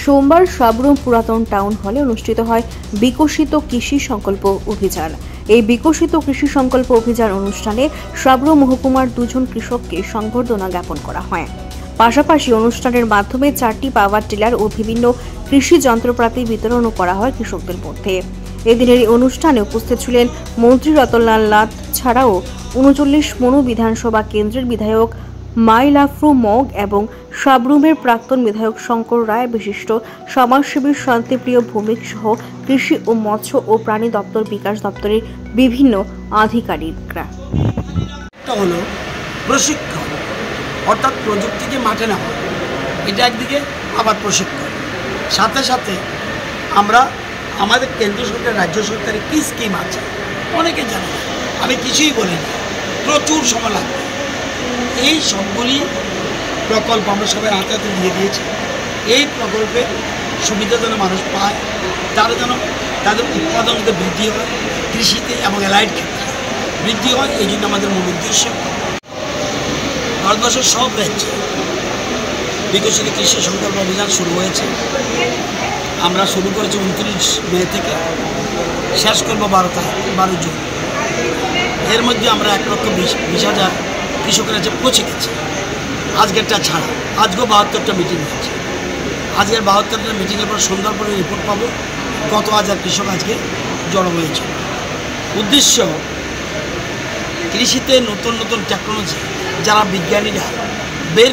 সোমবার সাবরুম পুরাতন টাউন হলে অনুষ্ঠিত হয় বিকশিত কৃষি সংকল্প অভিযান। এই বিকশিত কৃষি সংকল্প অভিযান অনুষ্ঠানে সাবরুম মহকুমার 2 জন কৃষককে সংবর্ধনা জ্ঞাপন করা হয়। পাশাপাশি অনুষ্ঠানের মাধ্যমে 4টি পাওয়ার টিলার ও বিভিন্ন কৃষি যন্ত্রপাতি বিতরণও করা হয় কৃষকদের মধ্যে। এদিনের এই অনুষ্ঠানে উপস্থিত ছিলেন মন্ত্রী রতনলাল নাথ ছাড়াও 39 মনু বিধানসভা কেন্দ্রের বিধায়ক মাইলাফ্রু মগ এবং সাবরুমের প্রাক্তন বিধায়ক শঙ্কর রায়, বিশিষ্ট সমাজসেবী শান্তিপ্রিয় ভৌমিক সহ কৃষি ও মৎস্য ও প্রাণী দপ্তর, বিকাশ দপ্তরের বিভিন্ন আধিকারিকরা। হলো প্রশিক্ষণ, অর্থাৎ প্রযুক্তিকে মাঠে নেওয়া, এটা একদিকে, আবার প্রশিক্ষণ সাথে সাথে আমরা আমাদের কেন্দ্র সরকার, রাজ্য সরকারের কী স্কিম আছে অনেকে জানে না, আমি কিছুই বলিনি, প্রচুর সময় লাগবে। এই সবগুলি প্রকল্প আমরা সবাই হাতে হাতে দিয়ে দিয়েছি। এই প্রকল্পের সুবিধা যেন মানুষ পায়, তারা যেন তাদের উৎপাদন বৃদ্ধি হয়, কৃষিতে এবং অ্যালাইড ক্ষেত্রে বৃদ্ধি হয়, এই জন্য আমাদের মূল উদ্দেশ্য। ভারতবর্ষের সব রাজ্যে বিকশিত কৃষি সংকল্প অভিযান শুরু হয়েছে। আমরা শুরু করেছি 29 মে থেকে, শেষ করবো 12 জুন। এর মধ্যে আমরা 1,20,000 কৃষকের কাছে পৌঁছে গেছি। আজকেরটা ছাড়া আজকেও 72টা মিটিং হয়েছে। আজকের 72টা মিটিংয়ের পর সন্ধ্যার পরে রিপোর্ট পাবো কত হাজার কৃষক আজকে জড়ো হয়েছে। উদ্দেশ্য, কৃষিতে নতুন নতুন টেকনোলজি যারা বিজ্ঞানীরা বের